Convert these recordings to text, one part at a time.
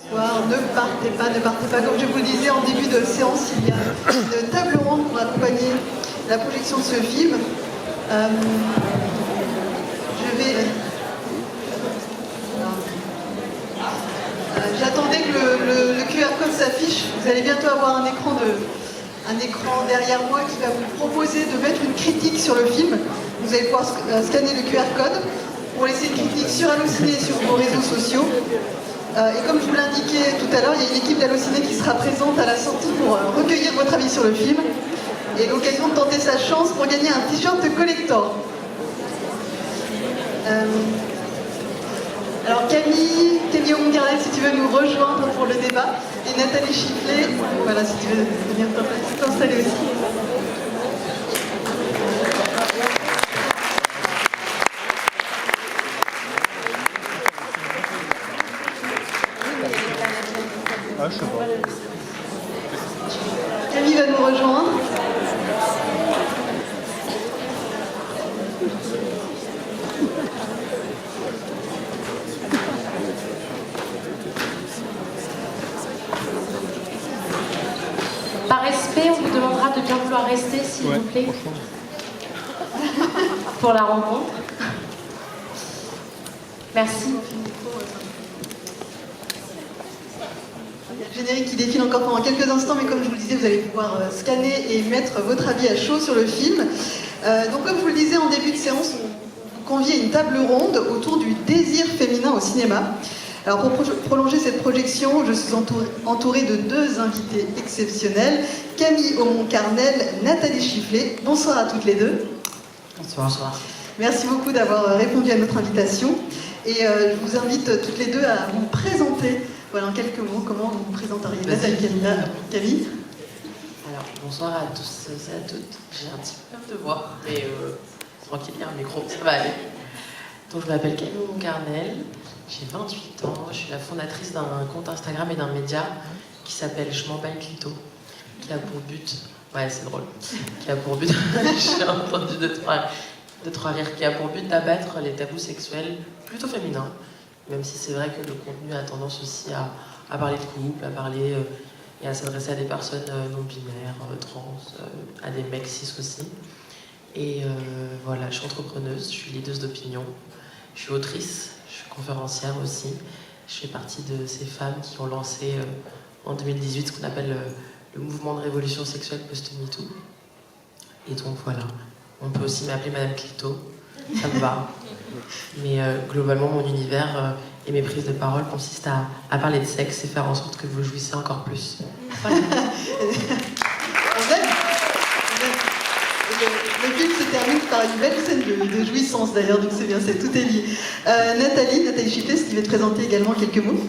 Ne partez pas. Comme je vous le disais en début de séance, il y a une table ronde pour accompagner la projection de ce film. J'attendais que le QR code s'affiche. Vous allez bientôt avoir un écran derrière moi qui va vous proposer de mettre une critique sur le film. Vous allez pouvoir scanner le QR code pour laisser une critique sur Allociné et sur vos réseaux sociaux. Et comme je vous l'indiquais tout à l'heure, il y a une équipe d'Allociné qui sera présente à la sortie pour recueillir votre avis sur le film et l'occasion de tenter sa chance pour gagner un t-shirt collector. Alors Camille Aumont-Garnel, si tu veux nous rejoindre pour le débat, et Nathalie Chifflet, voilà, si tu veux venir t'installer aussi. Je sais pas. Camille va nous rejoindre. Par respect, on vous demandera de bien vouloir rester, s'il vous plaît, pour la rencontre. Merci. Le générique qui défile encore pendant quelques instants, mais comme je vous le disais, vous allez pouvoir scanner et mettre votre avis à chaud sur le film. Donc comme je vous le disais en début de séance, on vous convie à une table ronde autour du désir féminin au cinéma. Alors pour prolonger cette projection, je suis entourée de deux invités exceptionnels, Camille Aumont-Garnel, Nathalie Chifflet. Bonsoir à toutes les deux. Bonsoir. Merci beaucoup d'avoir répondu à notre invitation. Et je vous invite toutes les deux à vous présenter. Voilà, en quelques mots, comment vous vous présenteriez? Nathalie, Camille. Alors, bonsoir à tous et à toutes. J'ai un petit peu de voix, mais tranquille, il y a un micro, ça va aller. Donc, je m'appelle Camille Aumont-Garnel, j'ai 28 ans, je suis la fondatrice d'un compte Instagram et d'un média qui s'appelle Je m'emballe Clito, qui a pour but, ouais, c'est drôle, qui a pour but, j'ai entendu deux, trois rires, qui a pour but d'abattre les tabous sexuels plutôt féminins. Même si c'est vrai que le contenu a tendance aussi à parler de couple, à parler et à s'adresser à des personnes non-binaires, trans, à des mecs cis aussi. Et voilà, je suis entrepreneuse, je suis leaduse d'opinion, je suis autrice, je suis conférencière aussi. Je fais partie de ces femmes qui ont lancé en 2018 ce qu'on appelle le mouvement de révolution sexuelle post-MeToo. Et donc voilà, on peut aussi m'appeler Madame Clito, ça me va. Mais globalement, mon univers et mes prises de parole consistent à parler de sexe et faire en sorte que vous jouissez encore plus. Voilà. Le film se termine par une belle scène de jouissance d'ailleurs, donc c'est bien, tout est lié. Nathalie Chifflet, si tu veux te présenter également quelques mots.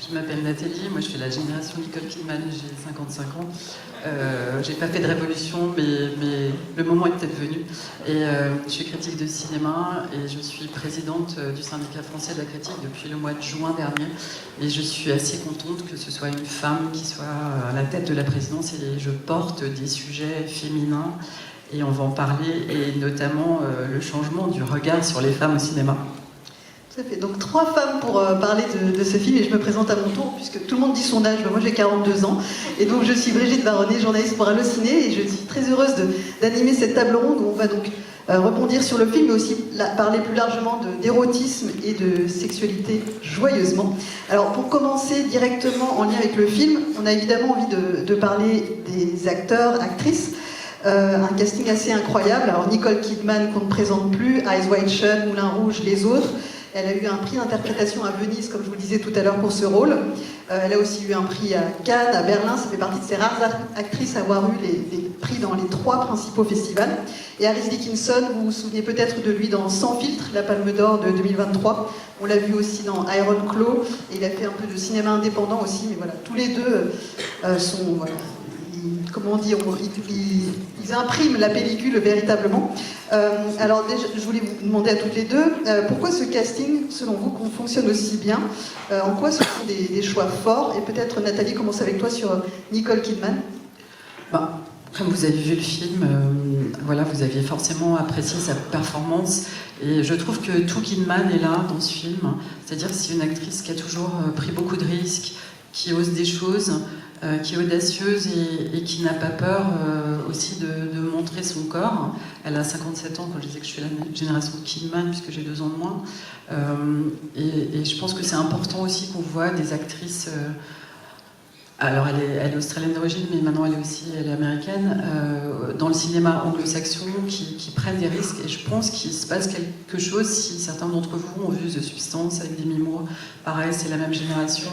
Je m'appelle Nathalie, moi je fais la génération Nicole Kidman, j'ai 55 ans. J'ai pas fait de révolution, mais le moment est peut-être venu. Et je suis critique de cinéma et je suis présidente du syndicat français de la critique depuis le mois de juin dernier. Et je suis assez contente que ce soit une femme qui soit à la tête de la présidence et je porte des sujets féminins et on va en parler, et notamment le changement du regard sur les femmes au cinéma. Tout à fait. Donc 3 femmes pour parler de ce film, et je me présente à mon tour puisque tout le monde dit son âge. Moi j'ai 42 ans et donc je suis Brigitte Baronnet, journaliste pour Allociné, et je suis très heureuse d'animer cette table ronde où on va donc rebondir sur le film, mais aussi parler plus largement d'érotisme et de sexualité joyeusement. Alors pour commencer directement en lien avec le film, on a évidemment envie de parler des acteurs, actrices. Un casting assez incroyable. Alors Nicole Kidman qu'on ne présente plus, Eyes Wide Shut, Moulin Rouge, les autres. Elle a eu un prix d'interprétation à Venise, comme je vous le disais tout à l'heure, pour ce rôle. Elle a aussi eu un prix à Cannes, à Berlin. Ça fait partie de ces rares actrices à avoir eu les prix dans les 3 principaux festivals. Et Harris Dickinson, vous vous souvenez peut-être de lui dans Sans filtre, la Palme d'Or de 2023. On l'a vu aussi dans Iron Claw. Et il a fait un peu de cinéma indépendant aussi. Mais voilà, tous les deux sont... Voilà, comment dire, ils impriment la pellicule véritablement. Alors déjà, je voulais vous demander à toutes les deux, pourquoi ce casting, selon vous, fonctionne aussi bien? En quoi ce sont des choix forts? Et peut-être Nathalie, commence avec toi sur Nicole Kidman. Comme vous avez vu le film, voilà, vous aviez forcément apprécié sa performance. Et je trouve que tout Kidman est là dans ce film. C'est-à-dire que c'est une actrice qui a toujours pris beaucoup de risques, qui ose des choses, qui est audacieuse et qui n'a pas peur aussi de montrer son corps. Elle a 57 ans, quand je disais que je suis la génération de Kidman, puisque j'ai 2 ans de moins. Et je pense que c'est important aussi qu'on voit des actrices... alors elle est australienne d'origine, mais maintenant elle est américaine, dans le cinéma anglo-saxon, qui prennent des risques. Et je pense qu'il se passe quelque chose si certains d'entre vous ont vu The Substance avec Demi Moore. Pareil, c'est la même génération.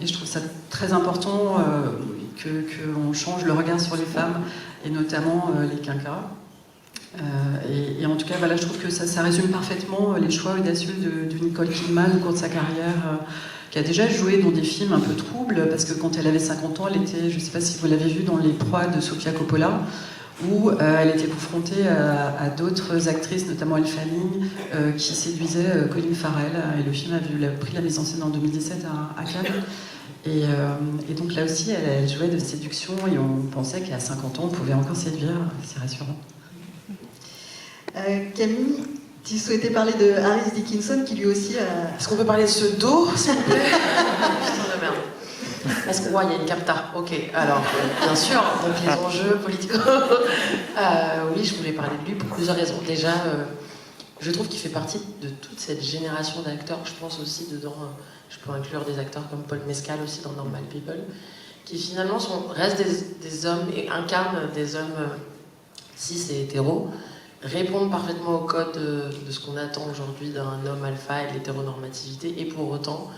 Et je trouve ça très important qu'on change le regard sur les femmes, et notamment les quinquas. Et en tout cas, voilà, je trouve que ça résume parfaitement les choix audacieux de Nicole Kidman au cours de sa carrière, qui a déjà joué dans des films un peu troubles, parce que quand elle avait 50 ans, elle était, je ne sais pas si vous l'avez vu, dans Les Proies de Sofia Coppola, où elle était confrontée à d'autres actrices, notamment Elle Fanning, qui séduisaient Colin Farrell. Et le film a vu le prix de la mise en scène en 2017 à Cannes. Et donc là aussi, elle jouait de séduction, et on pensait qu'à 50 ans, on pouvait encore séduire. C'est rassurant. Camille, tu souhaitais parler de Harris Dickinson, qui lui aussi a... Est-ce qu'on peut parler de ce dos, s'il vous plaît? Putain de merde. Est-ce qu'on voit, il y a une capta? Ok, alors, bien sûr, donc les enjeux politiques. Oui, je voulais parler de lui pour plusieurs raisons. Déjà, je trouve qu'il fait partie de toute cette génération d'acteurs. Je pense aussi dedans, je peux inclure des acteurs comme Paul Mescal aussi dans Normal People, qui finalement restent des hommes et incarnent des hommes cis et hétéros, répondent parfaitement au code de ce qu'on attend aujourd'hui d'un homme alpha et de l'hétéronormativité, et pour autant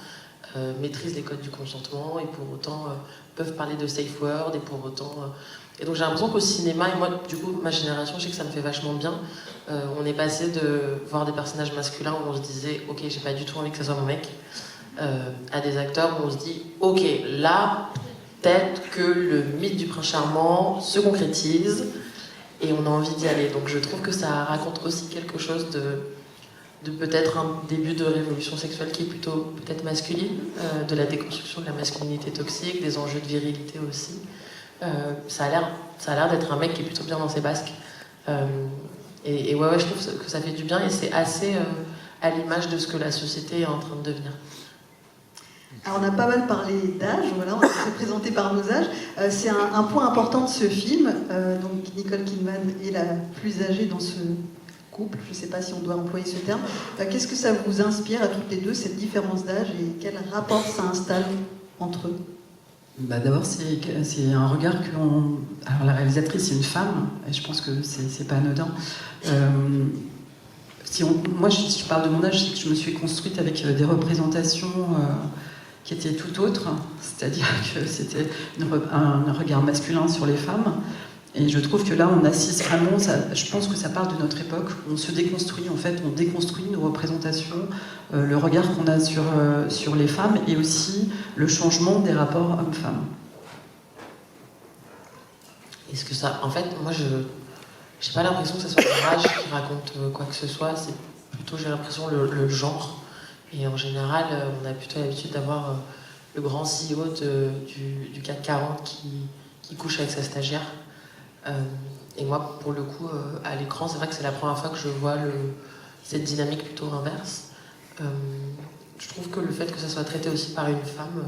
maîtrisent les codes du consentement, et pour autant peuvent parler de safe word, et pour autant... Et donc j'ai l'impression qu'au cinéma, et moi du coup ma génération, je sais que ça me fait vachement bien, on est passé de voir des personnages masculins où on se disait ok, j'ai pas du tout envie que ça soit mon mec, à des acteurs où on se dit ok, là peut-être que le mythe du prince charmant se concrétise et on a envie d'y aller. Donc je trouve que ça raconte aussi quelque chose de peut-être un début de révolution sexuelle qui est plutôt peut-être masculine, de la déconstruction de la masculinité toxique, des enjeux de virilité aussi. Ça a l'air d'être un mec qui est plutôt bien dans ses basques. Et ouais, je trouve que ça fait du bien, et c'est assez à l'image de ce que la société est en train de devenir. Alors on a pas mal parlé d'âge, voilà, on s'est présenté par nos âges. C'est un point important de ce film. Donc Nicole Kidman est la plus âgée dans ce couple, je ne sais pas si on doit employer ce terme. Qu'est-ce que ça vous inspire à toutes les deux, cette différence d'âge, et quel rapport ça installe entre eux? D'abord, c'est un regard que l'on... Alors la réalisatrice, c'est une femme, et je pense que c'est pas anodin. Moi, si je parle de mon âge, c'est que je me suis construite avec des représentations qui étaient tout autres, c'est-à-dire que c'était un regard masculin sur les femmes. Et je trouve que là, on assiste vraiment, je pense que ça parle de notre époque, on se déconstruit, en fait, on déconstruit nos représentations, le regard qu'on a sur les femmes, et aussi le changement des rapports hommes-femmes. Est-ce que ça... En fait, moi, je n'ai pas l'impression que ce soit l'âge qui raconte quoi que ce soit, c'est plutôt, j'ai l'impression, le genre. Et en général, on a plutôt l'habitude d'avoir le grand CEO du CAC 40 qui couche avec sa stagiaire. Et moi, pour le coup, à l'écran, c'est vrai que c'est la première fois que je vois cette dynamique plutôt inverse. Je trouve que le fait que ça soit traité aussi par une femme,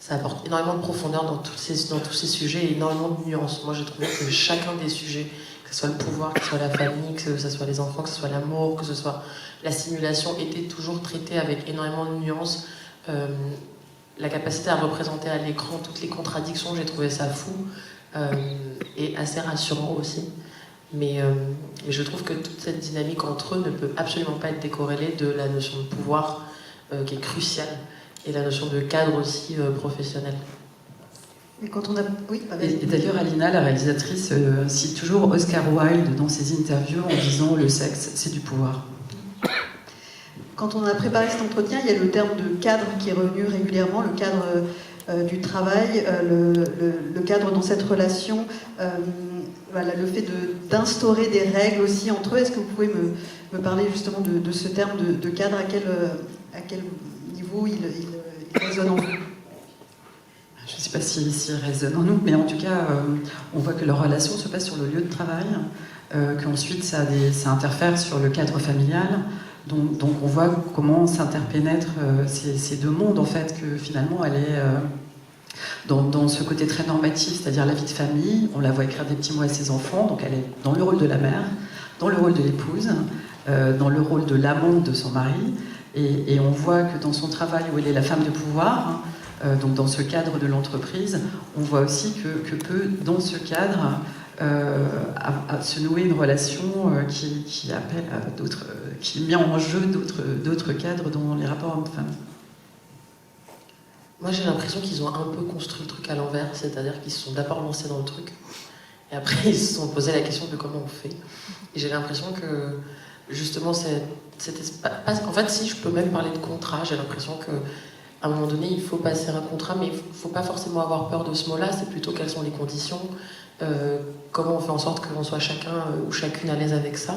ça apporte énormément de profondeur dans tous ces sujets, et énormément de nuances. Moi, j'ai trouvé que chacun des sujets, que ce soit le pouvoir, que ce soit la famille, que ce soit les enfants, que ce soit l'amour, que ce soit la simulation, était toujours traité avec énormément de nuances. La capacité à représenter à l'écran toutes les contradictions, j'ai trouvé ça fou. Et assez rassurant aussi. Mais je trouve que toute cette dynamique entre eux ne peut absolument pas être décorrélée de la notion de pouvoir qui est cruciale, et la notion de cadre aussi professionnel. Et quand on a... Oui, et d'ailleurs, Alina, la réalisatrice, cite toujours Oscar Wilde dans ses interviews en disant « le sexe, c'est du pouvoir ». Quand on a préparé cet entretien, il y a le terme de cadre qui est revenu régulièrement, le cadre du travail, le cadre dans cette relation, voilà, le fait d'instaurer des règles aussi entre eux. Est-ce que vous pouvez me parler justement de ce terme de cadre, à quel niveau il résonne en vous? Je ne sais pas s'il résonne en nous, mais en tout cas, on voit que leur relation se passe sur le lieu de travail, qu'ensuite ça interfère sur le cadre familial. Donc on voit comment s'interpénètrent ces deux mondes, en fait, que finalement elle est dans ce côté très normatif, c'est-à-dire la vie de famille. On la voit écrire des petits mots à ses enfants, donc elle est dans le rôle de la mère, dans le rôle de l'épouse, dans le rôle de l'amante de son mari, et on voit que dans son travail où elle est la femme de pouvoir, donc dans ce cadre de l'entreprise, on voit aussi que peut, dans ce cadre, à se nouer une relation qui appelle à d'autres, qui met en jeu d'autres cadres dans les rapports hommes-femmes. Moi, j'ai l'impression qu'ils ont un peu construit le truc à l'envers, c'est-à-dire qu'ils se sont d'abord lancés dans le truc, et après ils se sont posé la question de comment on fait. Et j'ai l'impression que, justement, en fait, si je peux même parler de contrat, j'ai l'impression qu'à un moment donné, il faut passer un contrat, mais il ne faut pas forcément avoir peur de ce mot-là, c'est plutôt quelles sont les conditions, comment on fait en sorte qu'on soit chacun ou chacune à l'aise avec ça.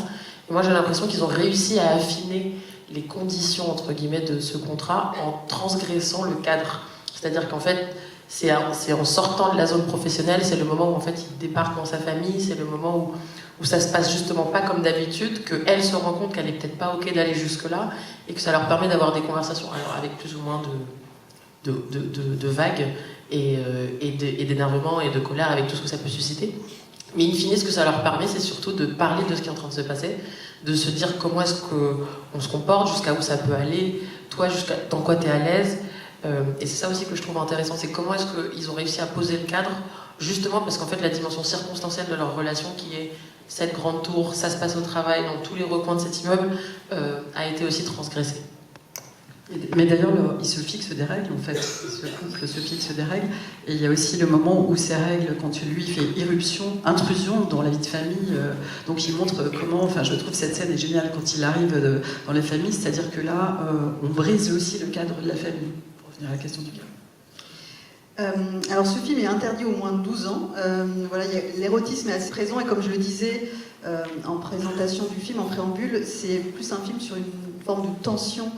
Et moi, j'ai l'impression qu'ils ont réussi à affiner les conditions, entre guillemets, de ce contrat en transgressant le cadre. C'est-à-dire qu'en fait, c'est en sortant de la zone professionnelle, c'est le moment où en fait, il débarque dans sa famille, c'est le moment où ça se passe justement pas comme d'habitude, qu'elle se rend compte qu'elle est peut-être pas ok d'aller jusque-là, et que ça leur permet d'avoir des conversations, alors avec plus ou moins de vagues, et d'énervement et de colère avec tout ce que ça peut susciter. Mais in fine, ce que ça leur permet, c'est surtout de parler de ce qui est en train de se passer, de se dire comment est-ce qu'on se comporte, jusqu'à où ça peut aller, toi, dans quoi tu es à l'aise. Et c'est ça aussi que je trouve intéressant, c'est comment est-ce qu'ils ont réussi à poser le cadre, justement parce qu'en fait la dimension circonstancielle de leur relation, qui est cette grande tour, ça se passe au travail, dans tous les recoins de cet immeuble, a été aussi transgressée. Mais d'ailleurs, ils se fixent des règles, en fait. Ce couple se fixe des règles. Et il y a aussi le moment où ces règles, quand lui fait intrusion dans la vie de famille, donc il montre comment, enfin je trouve cette scène est géniale quand il arrive dans les familles, c'est-à-dire que là, on brise aussi le cadre de la famille, pour revenir à la question du cadre. Alors ce film est interdit aux moins de 12 ans. Voilà, l'érotisme est assez présent, et comme je le disais en présentation du film, en préambule, c'est plus un film sur une forme de tension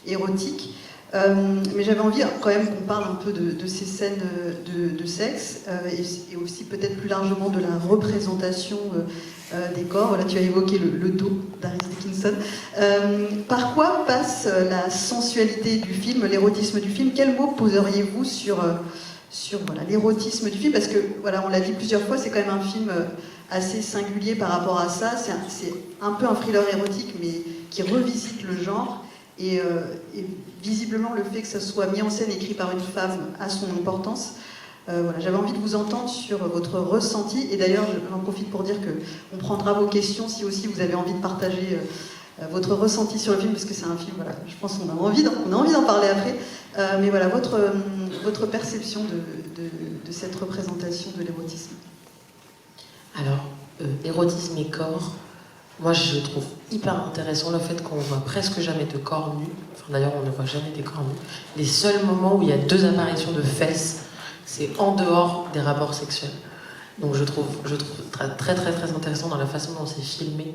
érotique, mais j'avais envie quand même qu'on parle un peu de ces scènes de sexe, et aussi peut-être plus largement de la représentation des corps. Voilà, tu as évoqué le dos d'Aris Dickinson. Par quoi passe la sensualité du film, l'érotisme du film? Quel mot poseriez-vous sur voilà, l'érotisme du film? Parce que, voilà, on l'a dit plusieurs fois, c'est quand même un film assez singulier par rapport à ça. C'est un peu un thriller érotique, mais qui revisite le genre. Et visiblement, le fait que ça soit mis en scène, écrit par une femme, a son importance. Voilà, j'avais envie de vous entendre sur votre ressenti. Et d'ailleurs, j'en profite pour dire qu'on prendra vos questions si aussi vous avez envie de partager votre ressenti sur le film, parce que c'est un film, voilà, je pense qu'on a envie d'en parler après. Mais voilà, votre perception de cette représentation de l'érotisme. Alors, érotisme et corps, moi je trouve hyper intéressant le fait qu'on voit presque jamais de corps nus. Enfin, d'ailleurs, on ne voit jamais des corps nus. Les seuls moments où il y a 2 apparitions de fesses, c'est en dehors des rapports sexuels. Donc je trouve très très très très intéressant dans la façon dont c'est filmé.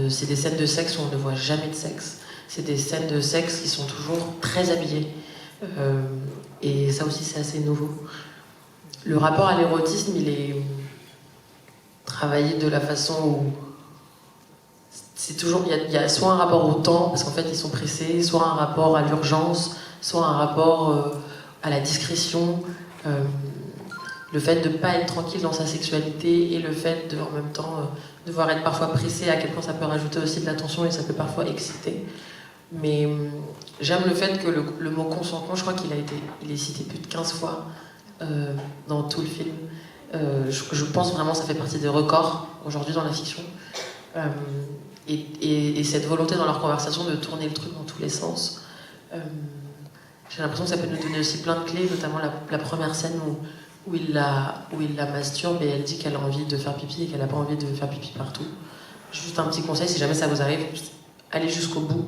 C'est des scènes de sexe où on ne voit jamais de sexe. C'est des scènes de sexe qui sont toujours très habillées. Et ça aussi, c'est assez nouveau. Le rapport à l'érotisme, il est travaillé de la façon où c'est toujours, il y a soit un rapport au temps, parce qu'en fait ils sont pressés, soit un rapport à l'urgence, soit un rapport à la discrétion, le fait de ne pas être tranquille dans sa sexualité, et le fait de, en même temps, devoir être parfois pressé, à quel point ça peut rajouter aussi de la tension et ça peut parfois exciter. Mais j'aime le fait que le mot consentement, je crois qu'il est cité plus de 15 fois dans tout le film. Je pense vraiment que ça fait partie des records aujourd'hui dans la fiction. Et cette volonté dans leur conversation de tourner le truc dans tous les sens. J'ai l'impression que ça peut nous donner aussi plein de clés, notamment la première scène où il la masturbe et elle dit qu'elle a envie de faire pipi et qu'elle n'a pas envie de faire pipi partout. Juste un petit conseil, si jamais ça vous arrive, allez jusqu'au bout,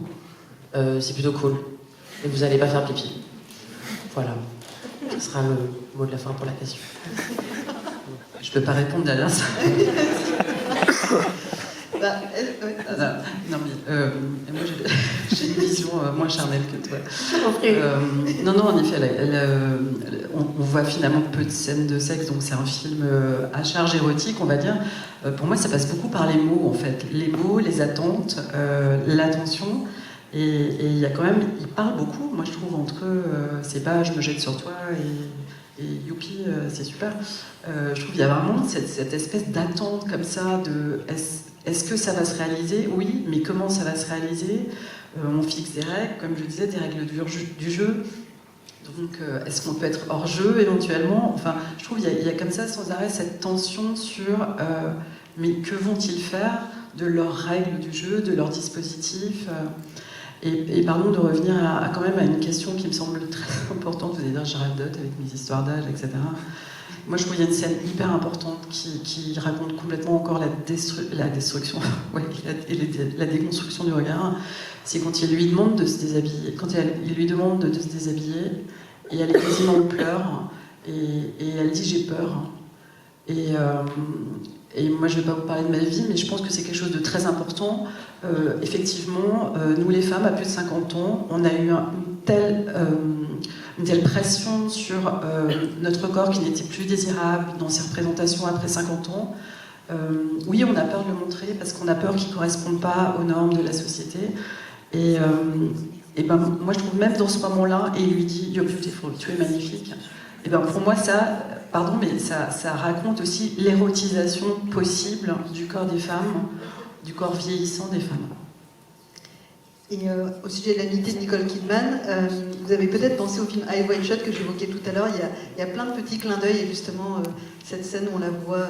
c'est plutôt cool. Et vous n'allez pas faire pipi. Voilà. Ce sera le mot de la fin pour la question. Je peux pas répondre, Alain. Non, mais moi j'ai une vision moins charnelle que toi. Non, en effet, on voit finalement peu de scènes de sexe, donc c'est un film à charge érotique, on va dire. Pour moi, ça passe beaucoup par les mots, en fait. Les mots, les attentes, l'attention. Et il y a quand même, ils parlent beaucoup, moi je trouve, entre eux. C'est pas je me jette sur toi et youpi, c'est super. Je trouve qu'il y a vraiment cette espèce d'attente comme ça de est-ce que ça va se réaliser? Oui, mais comment ça va se réaliser? On fixe des règles, comme je disais, des règles du jeu. Donc, est-ce qu'on peut être hors jeu éventuellement? Enfin, je trouve qu'il y a comme ça sans arrêt cette tension sur mais que vont-ils faire de leurs règles du jeu, de leurs dispositifs? Et pardon de revenir quand même à une question qui me semble très importante. Vous allez dire, je radote avec mes histoires d'âge, etc. Moi, je trouve qu'il y a une scène hyper importante qui raconte complètement encore la destruction, ouais, la déconstruction du regard. C'est quand il lui demande de se déshabiller, il lui demande de se déshabiller, et elle est quasiment en pleurs, et elle dit j'ai peur. Et moi, je ne vais pas vous parler de ma vie, mais je pense que c'est quelque chose de très important. Effectivement, nous les femmes, à plus de 50 ans, on a eu une telle pression sur notre corps qui n'était plus désirable dans ses représentations après 50 ans. Oui, on a peur de le montrer parce qu'on a peur qu'il ne corresponde pas aux normes de la société. Et ben, moi, je trouve même dans ce moment-là, et il lui dit « You're beautiful, tu es magnifique ». Et ben, pour moi, ça raconte aussi l'érotisation possible du corps des femmes, du corps vieillissant des femmes. Et au sujet de l'amitié de Nicole Kidman, vous avez peut-être pensé au film Eyes Wide Shut que j'évoquais tout à l'heure. Il y a plein de petits clins d'œil et justement cette scène où on la voit,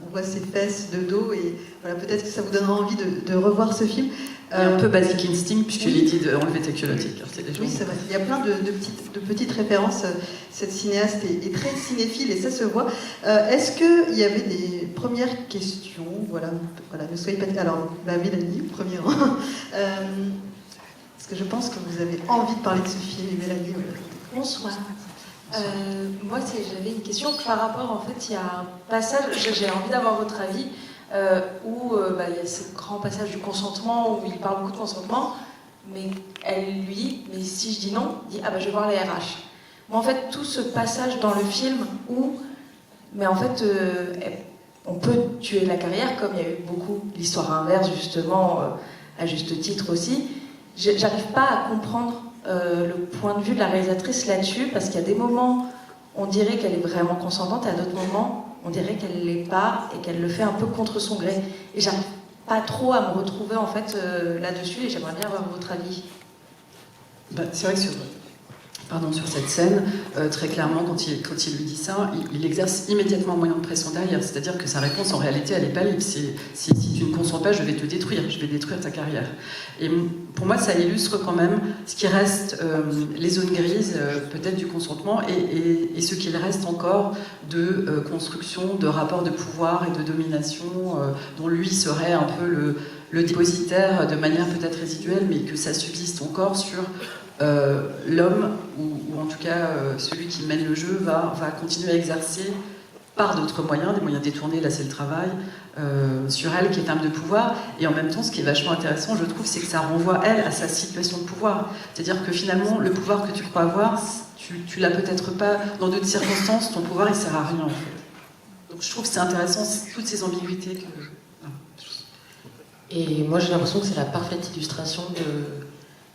on voit ses fesses de dos et voilà, peut-être que ça vous donnera envie de revoir ce film. Un peu Basic Instinct puisqu'il est dit d'enlever tes culottes. Oui, c'est vrai. Il y a plein de petites références. Cette cinéaste est très cinéphile et ça se voit. Est-ce qu'il y avait des premières questions? Voilà, ne soyez pas... Alors, Mélanie, premier rang. Parce que je pense que vous avez envie de parler de ce film, et Mélanie. Voilà. Bonsoir. Moi, j'avais une question par rapport, en fait, il y a un passage, j'ai envie d'avoir votre avis, où il y a ce grand passage du consentement, où il parle beaucoup de consentement, mais elle lui dit, mais si je dis non, il dit, ah je vais voir les RH. Moi, en fait, tout ce passage dans le film où, mais en fait, on peut tuer la carrière, comme il y a eu beaucoup l'histoire inverse, justement, à juste titre aussi. J'arrive pas à comprendre le point de vue de la réalisatrice là-dessus, parce qu'il y a des moments, on dirait qu'elle est vraiment consentante, et à d'autres moments, on dirait qu'elle l'est pas, et qu'elle le fait un peu contre son gré. Et j'arrive pas trop à me retrouver, en fait, là-dessus, et j'aimerais bien avoir votre avis. C'est vrai que sur cette scène, très clairement, quand il lui dit ça, il exerce immédiatement un moyen de pression derrière. C'est-à-dire que sa réponse, en réalité, elle n'est pas libre. Si tu ne consens pas, je vais te détruire. Je vais détruire ta carrière. Et pour moi, ça illustre quand même ce qui reste, les zones grises, peut-être du consentement, et ce qu'il reste encore de construction, de rapports de pouvoir et de domination, dont lui serait un peu le dépositaire de manière peut-être résiduelle, mais que ça subsiste encore sur... l'homme, ou en tout cas celui qui mène le jeu, va continuer à exercer par d'autres moyens, des moyens détournés, là c'est le travail, sur elle qui est arme de pouvoir. Et en même temps, ce qui est vachement intéressant, je trouve, c'est que ça renvoie elle à sa situation de pouvoir. C'est-à-dire que finalement, le pouvoir que tu crois avoir, tu l'as peut-être pas dans d'autres circonstances, ton pouvoir il sert à rien en fait. Donc je trouve que c'est intéressant, toutes ces ambiguïtés que... Et moi j'ai l'impression que c'est la parfaite illustration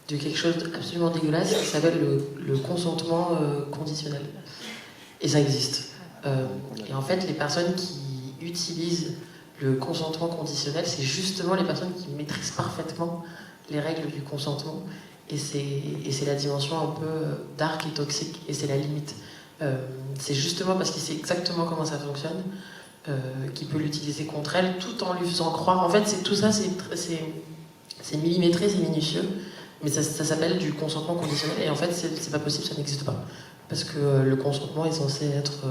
de quelque chose d'absolument dégueulasse qui s'appelle le consentement conditionnel. Et ça existe. Et en fait, les personnes qui utilisent le consentement conditionnel, c'est justement les personnes qui maîtrisent parfaitement les règles du consentement. Et c'est la dimension un peu dark et toxique, et c'est la limite. C'est justement parce qu'il sait exactement comment ça fonctionne qu'il peut l'utiliser contre elle, tout en lui faisant croire... En fait, tout ça, c'est millimétré, c'est minutieux. Mais ça s'appelle du consentement conditionnel, et en fait c'est pas possible, ça n'existe pas. Parce que le consentement est censé être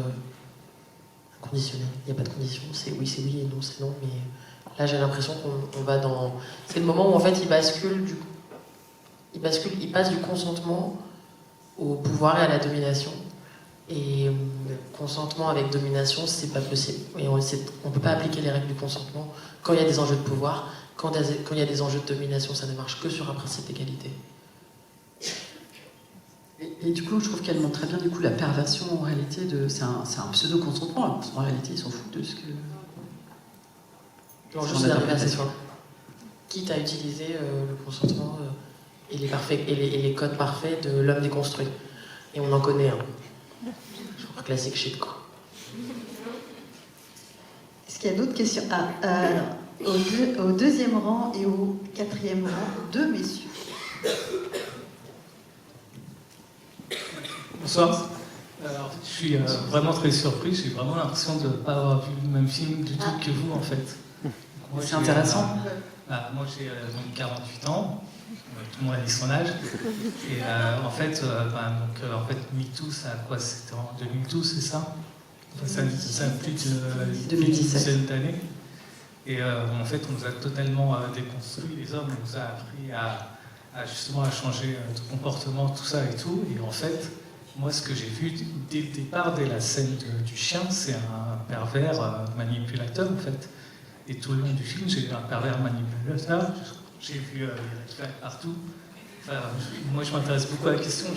inconditionnel, il n'y a pas de condition, c'est oui et non c'est non, mais là j'ai l'impression qu'on va dans... C'est le moment où en fait il passe du consentement au pouvoir et à la domination, Et consentement avec domination, c'est pas possible. Et on ne peut pas appliquer les règles du consentement quand il y a des enjeux de pouvoir. Quand il y a des enjeux de domination, ça ne marche que sur un principe d'égalité. Et du coup, je trouve qu'elle montre très bien du coup la perversion en réalité de. C'est un pseudo-consentement. En réalité, ils s'en foutent de ce que. L'enjeu, c'est d'arriver à s'asseoir. Quitte à utiliser le consentement et les codes parfaits de l'homme déconstruit. Et on en connaît un. Je crois classique shit, quoi. Est-ce qu'il y a d'autres questions? Alors, au deuxième rang et au quatrième rang, deux messieurs. Bonsoir. Alors, je suis vraiment très surpris. J'ai vraiment l'impression de ne pas avoir vu le même film du tout que vous, en fait. C'est intéressant. Moi, j'ai donc 48 ans. Tout le monde a dit son âge. Et en fait, MeToo, ça a quoi? C'était en 2012, c'est ça? Ça a plus de 2017 d'années. Et en fait, on nous a totalement déconstruit. Les hommes, on nous a appris justement à changer de comportement, tout ça et tout. Et en fait, moi, ce que j'ai vu dès le départ, dès la scène du chien, c'est un pervers manipulateur, en fait. Et tout le long du film, j'ai vu un pervers manipulateur. J'ai vu des flags partout. Enfin, moi, je m'intéresse beaucoup à la question.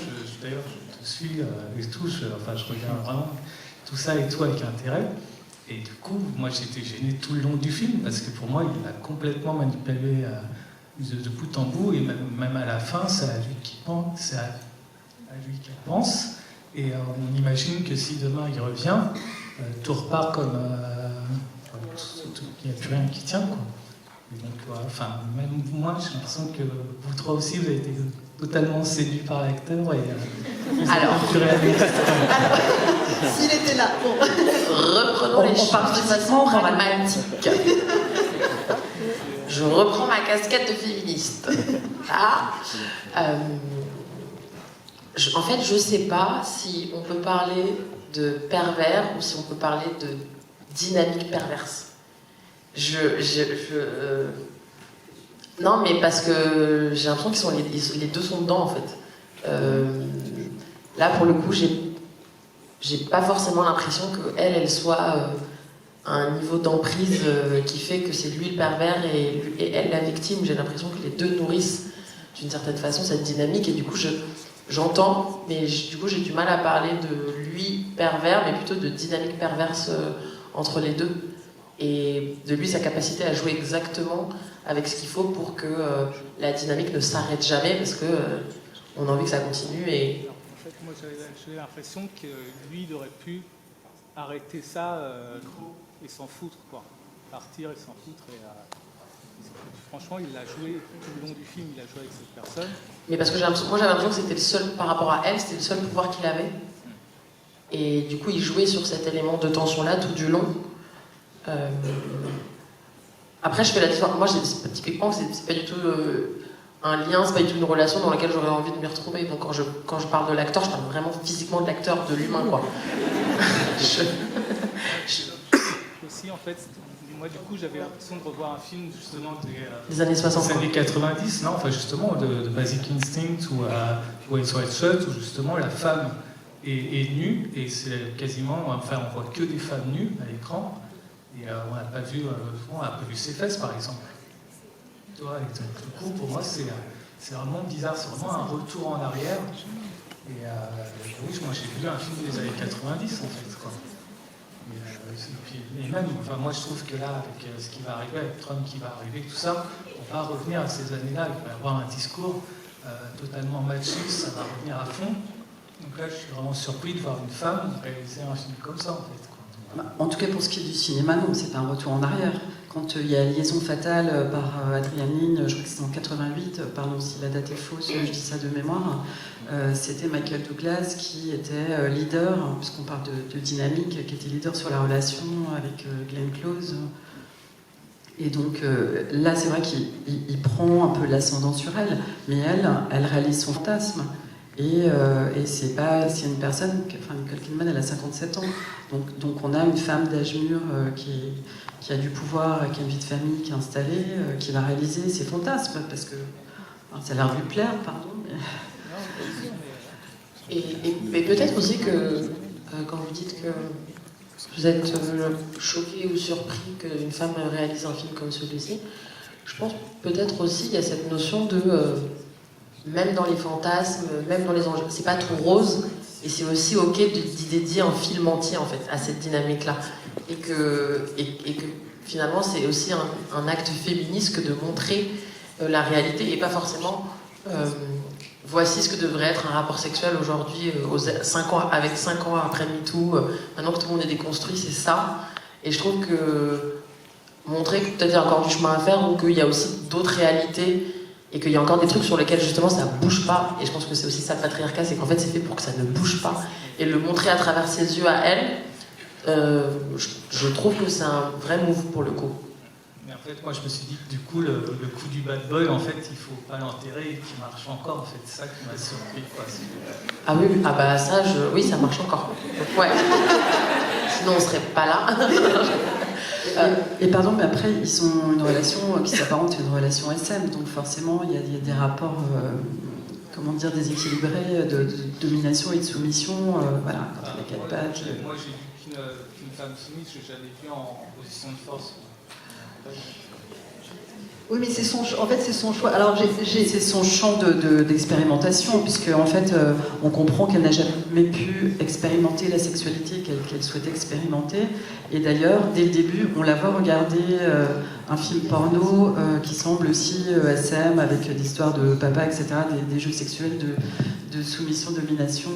D'ailleurs, je te suis et tout. Je regarde vraiment tout ça et tout avec intérêt. Et du coup, moi, j'étais gêné tout le long du film parce que pour moi, il a complètement manipulé de bout en bout. Et même à la fin, c'est à lui qui pense. C'est à lui qui pense. Et on imagine que si demain il revient, tout repart comme. Il n'y a plus rien qui tient, quoi. Et donc, voilà, même moi, j'ai l'impression que vous trois aussi, vous avez été totalement séduits par l'acteur et Alors, plus réaliste. S'il était là, bon. Reprenons les choses de façon pragmatique. Je reprends ma casquette de féministe. En fait, je ne sais pas si on peut parler de pervers ou si on peut parler de dynamique perverse. Non, mais parce que j'ai l'impression qu'ils les deux sont dedans, en fait. Là, pour le coup, j'ai pas forcément l'impression qu'elle soit à un niveau d'emprise qui fait que c'est lui le pervers et elle la victime. J'ai l'impression que les deux nourrissent d'une certaine façon cette dynamique et du coup, j'entends, mais du coup, j'ai du mal à parler de lui pervers, mais plutôt de dynamique perverse entre les deux. Et de lui, sa capacité à jouer exactement avec ce qu'il faut pour que la dynamique ne s'arrête jamais, parce que on a envie que ça continue. Et... En fait, moi, j'ai l'impression que lui, il aurait pu arrêter ça et s'en foutre, quoi. Partir et s'en foutre. Franchement, il l'a joué tout le long du film, il a joué avec cette personne. Mais parce que moi, j'avais l'impression que c'était le seul, par rapport à elle, c'était le seul pouvoir qu'il avait. Et du coup, il jouait sur cet élément de tension-là tout du long. Après, je fais la différence. Moi, typiquement, c'est pas du tout un lien, c'est pas du tout une relation dans laquelle j'aurais envie de m'y retrouver. Donc, quand je parle de l'acteur, je parle vraiment physiquement de l'acteur, de l'humain, quoi. Aussi, en fait, moi, du coup, j'avais l'impression de revoir un film, justement, des années 60. Des années 90, non, enfin, justement, de Basic Instinct ou Ice White Shut, où justement, la femme est nue, et c'est quasiment, enfin, on voit que des femmes nues à l'écran. Et on n'a pas vu ses fesses, par exemple. Tu vois, et donc, du coup, pour moi, c'est vraiment bizarre. C'est vraiment un retour en arrière. Et oui, moi, j'ai vu un film des années 90, en fait, quoi. Et même, enfin, moi, je trouve que là, avec ce qui va arriver, avec Trump qui va arriver, tout ça, on va revenir à ces années-là. Il va y avoir un discours totalement machiste, ça va revenir à fond. Donc là, je suis vraiment surpris de voir une femme réaliser un film comme ça, en fait, quoi. En tout cas, pour ce qui est du cinéma, non, c'est pas un retour en arrière. Quand il y a Liaison fatale par Adrian Lyne, je crois que c'était en 88, pardon si la date est fausse, je dis ça de mémoire, c'était Michael Douglas qui était leader, puisqu'on parle de dynamique, qui était leader sur la relation avec Glenn Close. Et donc là, c'est vrai qu'il prend un peu l'ascendant sur elle, mais elle réalise son fantasme. Et c'est une personne, enfin Nicole Kidman, elle a 57 ans, donc on a une femme d'âge mûr qui a du pouvoir, qui a une vie de famille, qui est installée, qui va réaliser ses fantasmes, parce que ça a l'air de lui plaire, pardon. Mais... Et peut-être aussi que quand vous dites que vous êtes choqué ou surpris qu'une femme réalise un film comme celui-ci. Je pense peut-être aussi il y a cette notion de même dans les fantasmes, même dans les enjeux, c'est pas tout rose et c'est aussi ok d'y dédier un film entier en fait à cette dynamique-là et que finalement c'est aussi un acte féministe que de montrer la réalité et pas forcément voici ce que devrait être un rapport sexuel aujourd'hui, avec 5 ans après MeToo, maintenant que tout le monde est déconstruit, c'est ça. Et je trouve que montrer que peut-être il y a encore du chemin à faire ou qu'il y a aussi d'autres réalités et qu'il y a encore des trucs sur lesquels justement ça bouge pas. Et je pense que c'est aussi ça le patriarcat, c'est qu'en fait c'est fait pour que ça ne bouge pas. Et le montrer à travers ses yeux à elle, je trouve que c'est un vrai move pour le coup. Mais en fait, moi, je me suis dit que du coup, le coup du bad boy, en fait, il faut pas l'enterrer et qu'il marche encore. En fait, c'est ça qui m'a surpris, quoi. Ah oui, ah bah ça, oui, ça marche encore. Ouais. Sinon, on serait pas là. Et pardon, mais après, ils ont une relation qui s'apparente à une relation SM, donc forcément, il y a des rapports, comment dire, déséquilibrés de domination et de soumission. Voilà, quand il y a 4 pattes. Moi, j'ai vu qu'une femme soumise, je l'ai jamais vue en position de force. Oui, mais c'est son choix. En fait, c'est son choix. Alors, c'est son champ d'expérimentation, puisque en fait, on comprend qu'elle n'a jamais pu expérimenter la sexualité qu'elle souhaitait expérimenter. Et d'ailleurs, dès le début, on la voit regarder un film porno qui semble aussi SM, avec l'histoire de papa, etc., des jeux sexuels de soumission, domination.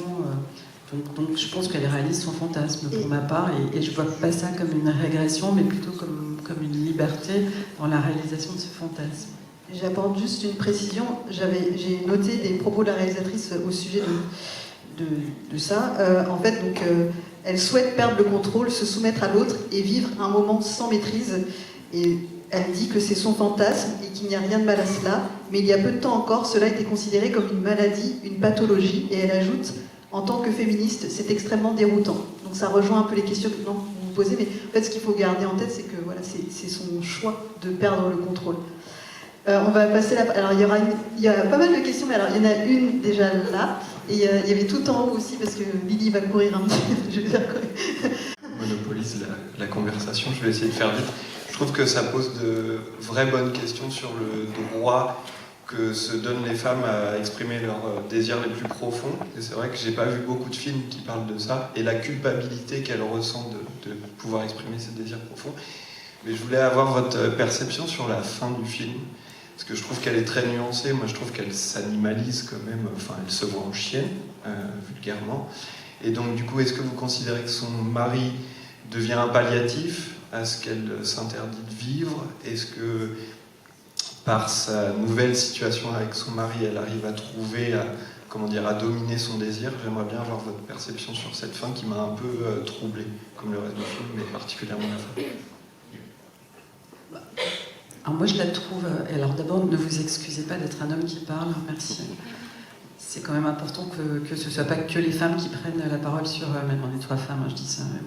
Donc je pense qu'elle réalise son fantasme pour ma part, et je vois pas ça comme une régression, mais plutôt comme une liberté dans la réalisation de ce fantasme. J'apporte juste une précision. J'ai noté des propos de la réalisatrice au sujet de ça. En fait, donc, elle souhaite perdre le contrôle, se soumettre à l'autre et vivre un moment sans maîtrise. Et elle dit que c'est son fantasme et qu'il n'y a rien de mal à cela. Mais il y a peu de temps encore, cela était considéré comme une maladie, une pathologie. Et elle ajoute, en tant que féministe, c'est extrêmement déroutant. Donc ça rejoint un peu les questions que vous posez. Mais en fait, ce qu'il faut garder en tête, c'est que voilà, c'est son choix de perdre le contrôle. On va passer alors il y a pas mal de questions, mais alors il y en a une déjà là, et il y avait tout en haut aussi, parce que Lily va courir un petit peu, je vais faire courir. Monopolise la conversation, je vais essayer de faire vite. Je trouve que ça pose de vraies bonnes questions sur le droit que se donnent les femmes à exprimer leurs désirs les plus profonds. Et c'est vrai que j'ai pas vu beaucoup de films qui parlent de ça, et la culpabilité qu'elles ressentent de pouvoir exprimer ces désirs profonds. Mais je voulais avoir votre perception sur la fin du film, parce que je trouve qu'elle est très nuancée. Moi, je trouve qu'elle s'animalise quand même, enfin, elle se voit en chienne, vulgairement. Et donc, du coup, est-ce que vous considérez que son mari devient un palliatif à ce qu'elle s'interdit de vivre? Est-ce que, par sa nouvelle situation avec son mari, elle arrive à trouver, à dominer son désir? J'aimerais bien avoir votre perception sur cette fin qui m'a un peu troublé, comme le reste du film, mais particulièrement la fin. Alors moi je la trouve, alors d'abord ne vous excusez pas d'être un homme qui parle, merci. C'est quand même important que ce ne soit pas que les femmes qui prennent la parole sur, même on est 3 femmes, hein, je dis ça, mais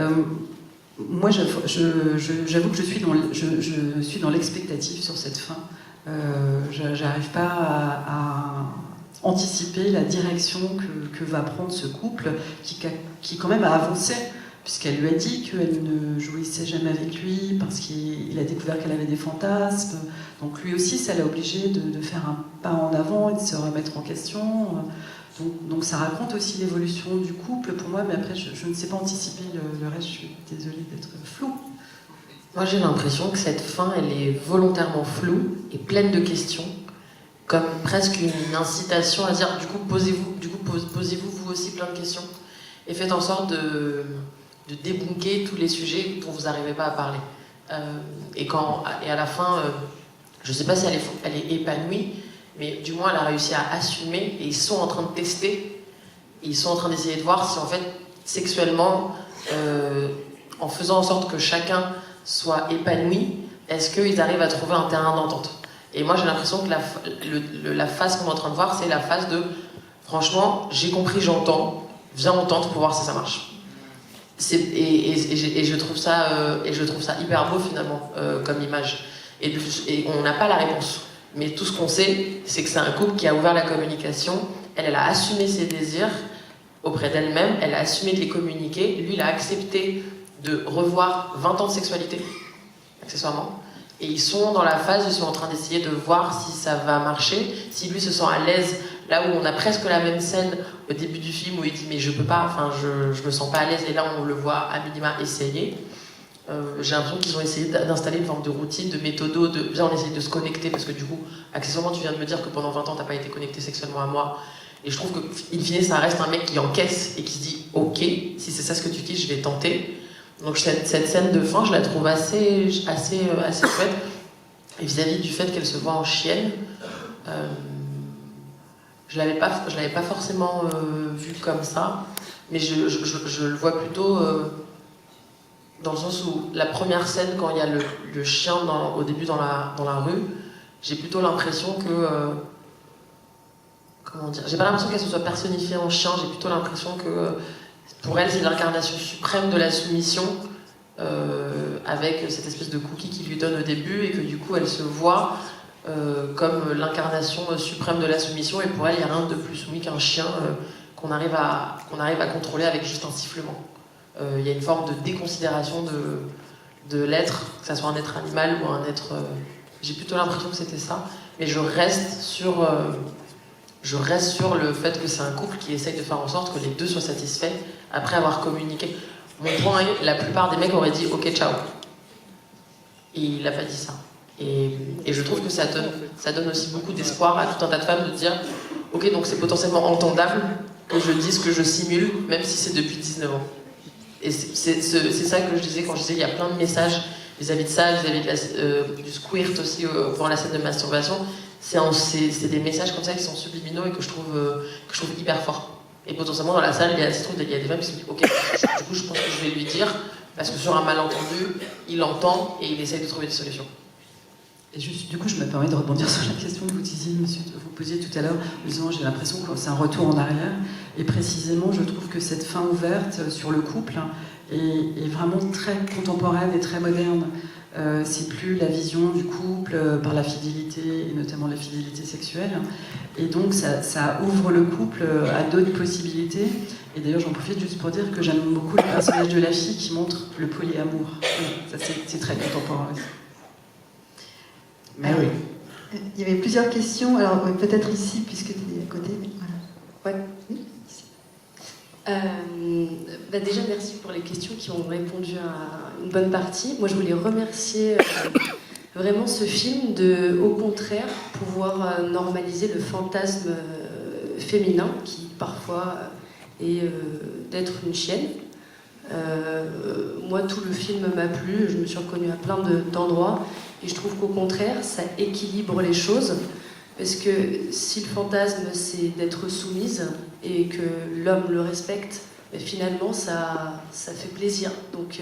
bon. Moi j'avoue que je suis dans l'expectative sur cette fin. J'arrive pas à anticiper la direction que va prendre ce couple qui quand même a avancé, puisqu'elle lui a dit qu'elle ne jouissait jamais avec lui parce qu'il a découvert qu'elle avait des fantasmes. Donc lui aussi, ça l'a obligé de faire un pas en avant et de se remettre en question. Donc ça raconte aussi l'évolution du couple pour moi, mais après je ne sais pas anticiper le reste, je suis désolée d'être floue. Moi j'ai l'impression que cette fin, elle est volontairement floue et pleine de questions, comme presque une incitation à dire du coup posez-vous vous aussi plein de questions et faites en sorte de débunker tous les sujets dont vous n'arrivez pas à parler. Et à la fin, je ne sais pas si elle est épanouie, mais du moins elle a réussi à assumer, et ils sont en train de tester, et ils sont en train d'essayer de voir si en fait, sexuellement, en faisant en sorte que chacun soit épanoui, est-ce qu'ils arrivent à trouver un terrain d'entente? Et moi j'ai l'impression que la phase qu'on est en train de voir, c'est la phase de franchement, j'ai compris, j'entends, viens on tente pour voir si ça marche. Et je trouve ça hyper beau finalement comme image. Et on n'a pas la réponse. Mais tout ce qu'on sait, c'est que c'est un couple qui a ouvert la communication. Elle a assumé ses désirs. auprès d'elle-même, elle a assumé de les communiquer, lui il a accepté de revoir 20 ans de sexualité, accessoirement, et ils sont dans la phase où ils sont en train d'essayer de voir si ça va marcher, si lui se sent à l'aise, là où on a presque la même scène au début du film où il dit mais je peux pas, enfin je me sens pas à l'aise, et là on le voit à minima essayer. J'ai l'impression qu'ils ont essayé d'installer une forme de routine, de méthodo, bien on essaye de se connecter, parce que du coup, accessoirement tu viens de me dire que pendant 20 ans t'as pas été connecté sexuellement à moi, et je trouve que in fine ça reste un mec qui encaisse et qui se dit ok, si c'est ça ce que tu dis, je vais tenter. Donc cette scène de fin, je la trouve assez chouette. Et vis-à-vis du fait qu'elle se voit en chienne, je l'avais pas forcément vu comme ça, mais je le vois plutôt dans le sens où la première scène, quand il y a le chien au début dans la rue, j'ai plutôt l'impression que... comment dire, j'ai pas l'impression qu'elle se soit personnifiée en chien, j'ai plutôt l'impression que pour elle c'est l'incarnation suprême de la soumission, avec cette espèce de cookie qu'il lui donne au début, et que du coup elle se voit comme l'incarnation suprême de la soumission, et pour elle il n'y a rien de plus soumis qu'un chien qu'on arrive à contrôler avec juste un sifflement. Il y a une forme de déconsidération de l'être, que ça soit un être animal ou un être... j'ai plutôt l'impression que c'était ça, mais je reste sur le fait que c'est un couple qui essaye de faire en sorte que les deux soient satisfaits après avoir communiqué. Mon point est, la plupart des mecs auraient dit ok ciao, et il n'a pas dit ça. Et je trouve que ça donne aussi beaucoup d'espoir à tout un tas de femmes de dire ok, donc c'est potentiellement entendable que je dise que je simule, même si c'est depuis 19 ans. Et c'est ça que je disais quand je disais il y a plein de messages vis-à-vis de ça, vis-à-vis du squirt aussi pendant la scène de masturbation. C'est des messages comme ça qui sont subliminaux et que je trouve hyper forts. Et potentiellement dans la salle, il y a des femmes qui se disent ok, du coup je pense que je vais lui dire, parce que sur un malentendu, il entend et il essaye de trouver des solutions. Et juste, du coup, je me permets de rebondir sur la question que vous posiez tout à l'heure, en disant j'ai l'impression que c'est un retour en arrière. Et précisément, je trouve que cette fin ouverte sur le couple est vraiment très contemporaine et très moderne. C'est plus la vision du couple par la fidélité, et notamment la fidélité sexuelle. Et donc, ça ouvre le couple à d'autres possibilités. Et d'ailleurs, j'en profite juste pour dire que j'aime beaucoup le personnage de la fille qui montre le polyamour. Ça, c'est très contemporain aussi. Mais oui. Il y avait plusieurs questions, alors peut-être ici, puisque tu es à côté. Voilà. Ouais. Oui, ici. Déjà, merci pour les questions qui ont répondu à une bonne partie. Moi, je voulais remercier vraiment ce film de, au contraire, pouvoir normaliser le fantasme féminin qui, parfois, est d'être une chienne. Moi, tout le film m'a plu, je me suis reconnue à plein d'endroits, et je trouve qu'au contraire, ça équilibre les choses, parce que si le fantasme, c'est d'être soumise, et que l'homme le respecte, mais finalement, ça fait plaisir. Donc,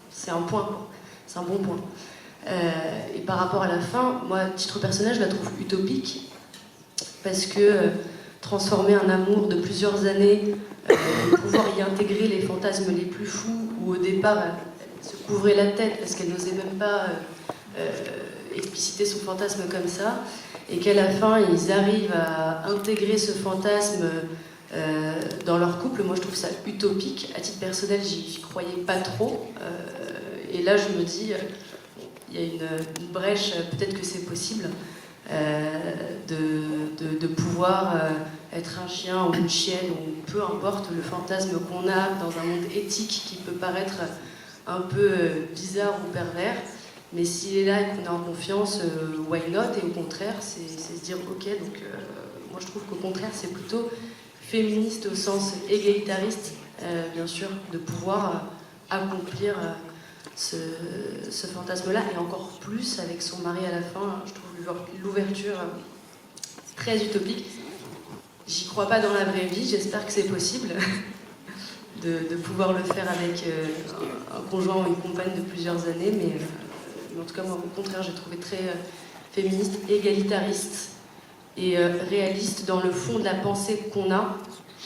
c'est un point, quoi. C'est un bon point. Et par rapport à la fin, moi, titre personnel, je la trouve utopique, parce que transformer un amour de plusieurs années, pouvoir y intégrer les fantasmes les plus fous, où au départ elle se couvrait la tête parce qu'elle n'osait même pas expliciter son fantasme comme ça, et qu'à la fin ils arrivent à intégrer ce fantasme dans leur couple. Moi je trouve ça utopique. À titre personnel, j'y croyais pas trop, et là je me dis il y a une brèche, peut-être que c'est possible. De pouvoir être un chien ou une chienne, ou peu importe le fantasme qu'on a dans un monde éthique qui peut paraître un peu bizarre ou pervers, mais s'il est là et qu'on est en confiance, why not? Et au contraire, c'est se dire ok, donc moi je trouve qu'au contraire c'est plutôt féministe au sens égalitariste, bien sûr, de pouvoir accomplir ce fantasme-là, et encore plus avec son mari à la fin. Je trouve l'ouverture très utopique. J'y crois pas dans la vraie vie, j'espère que c'est possible de pouvoir le faire avec un conjoint ou une compagne de plusieurs années, mais en tout cas, moi, au contraire, j'ai trouvé très féministe, égalitariste et réaliste dans le fond de la pensée qu'on a,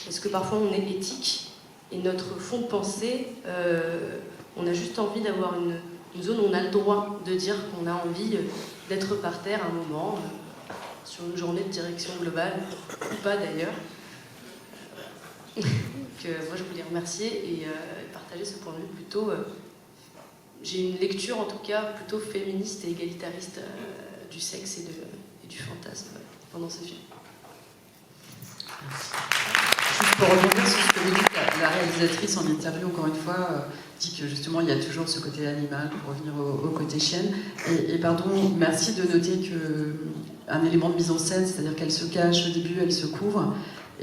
parce que parfois on est éthique, et notre fond de pensée, on a juste envie d'avoir une zone où on a le droit de dire qu'on a envie d'être par terre un moment, sur une journée de direction globale, ou pas d'ailleurs. moi je voulais remercier et partager ce point de vue plutôt. J'ai une lecture en tout cas plutôt féministe et égalitariste du sexe et du fantasme pendant ce film. Juste pour rebondir sur ce que vous dites, la réalisatrice en interview, encore une fois, dit que justement il y a toujours ce côté animal pour revenir au côté chienne. Et pardon, merci de noter qu'un élément de mise en scène, c'est-à-dire qu'elle se cache au début, elle se couvre.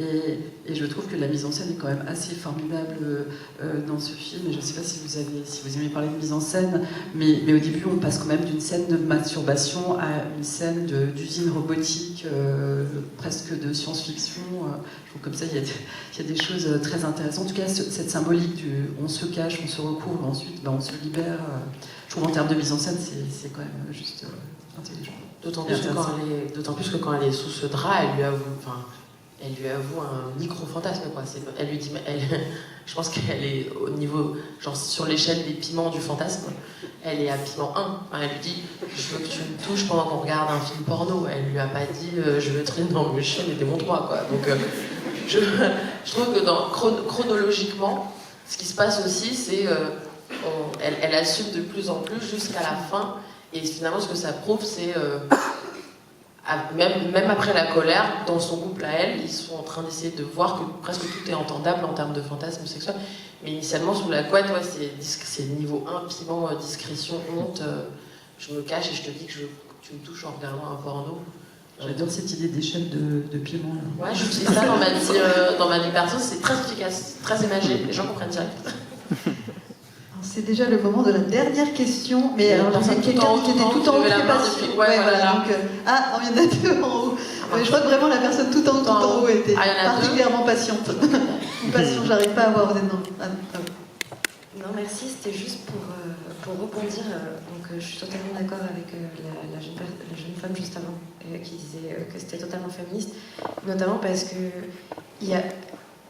Et je trouve que la mise en scène est quand même assez formidable dans ce film. Et je ne sais pas si vous aimez parler de mise en scène, mais au début, on passe quand même d'une scène de masturbation à une scène d'usine robotique, presque de science-fiction. Je trouve comme ça, il y a des choses très intéressantes. En tout cas, cette symbolique du on se cache, on se recouvre, ensuite on se libère. Je trouve en termes de mise en scène, c'est quand même juste intelligent. D'autant plus que quand elle est sous ce drap, elle lui avoue un micro-fantasme, quoi. Elle lui dit, je pense qu'elle est au niveau, genre sur l'échelle des piments du fantasme, elle est à piment 1. Enfin, elle lui dit, je veux que tu me touches pendant qu'on regarde un film porno. Elle lui a pas dit, je veux traîner dans le chien et démontre-moi, quoi. Donc, je trouve que chronologiquement, ce qui se passe aussi, c'est elle assume de plus en plus jusqu'à la fin. Et finalement, ce que ça prouve, c'est même après la colère, dans son couple à elle, ils sont en train d'essayer de voir que presque tout est entendable en termes de fantasme sexuel. Mais initialement, sous la couette, ouais, c'est niveau 1, piment, discrétion, honte. Je me cache et je te dis que tu me touches en regardant un porno. J'adore cette idée d'échelle de piment. Ouais, j'utilise ça dans ma vie perso, c'est très efficace, très imagé, les gens comprennent direct. C'est déjà le moment de la dernière question, mais alors j'ai quelqu'un qui était tout en haut, qui je sais pas si... voilà, donc, Ah, on vient d'être deux en haut. Je crois que vraiment la personne tout en haut était particulièrement patiente. Patient, j'arrive pas à voir, vous êtes Non, merci, c'était juste pour rebondir. Donc, je suis totalement d'accord avec la jeune femme juste avant qui disait que c'était totalement féministe, notamment parce que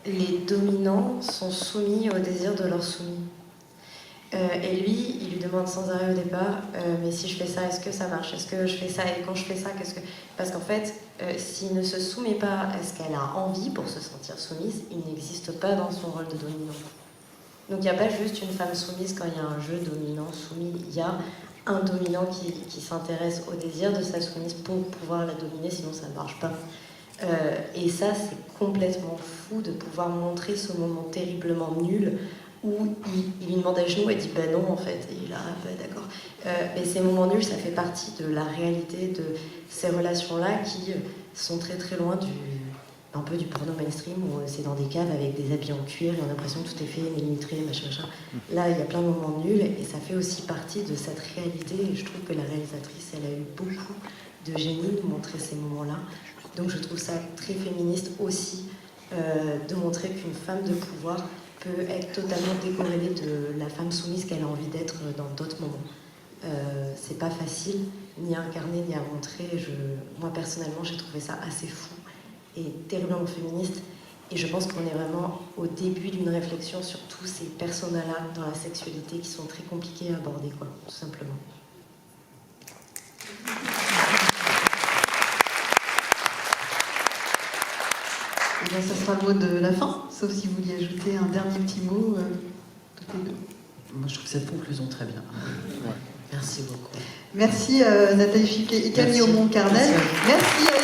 les dominants sont soumis au désir de leurs soumis. Et lui, il lui demande sans arrêt au départ, mais si je fais ça, est-ce que ça marche? Est-ce que je fais ça? Et quand je fais ça, qu'est-ce que... Parce qu'en fait, s'il ne se soumet pas à ce qu'elle a envie pour se sentir soumise, il n'existe pas dans son rôle de dominant. Donc il n'y a pas juste une femme soumise quand il y a un jeu dominant-soumis. Il y a un dominant qui s'intéresse au désir de sa soumise pour pouvoir la dominer, sinon ça ne marche pas. Et ça, c'est complètement fou de pouvoir montrer ce moment terriblement nul où il lui demande à genoux, elle dit bah non en fait, et il a bah, d'accord. Et ces moments nuls, ça fait partie de la réalité de ces relations-là qui sont très très loin un peu du porno mainstream où c'est dans des caves avec des habits en cuir et on a l'impression que tout est fait, millimétré, machin. Là, il y a plein de moments nuls et ça fait aussi partie de cette réalité et je trouve que la réalisatrice, elle a eu beaucoup de génie de montrer ces moments-là. Donc je trouve ça très féministe aussi de montrer qu'une femme de pouvoir peut être totalement décorrélée de la femme soumise qu'elle a envie d'être dans d'autres moments. C'est pas facile, ni à incarner, ni à montrer. Moi, personnellement, j'ai trouvé ça assez fou et terriblement féministe. Et je pense qu'on est vraiment au début d'une réflexion sur tous ces personnages-là dans la sexualité qui sont très compliqués à aborder, quoi, tout simplement. Et bien, ça sera le mot de la fin, sauf si vous vouliez ajouter un dernier petit mot, toutes les deux. Moi, je trouve cette conclusion très bien. Merci beaucoup. Merci Nathalie Ficlet et Camille Aumont-Carnel. Merci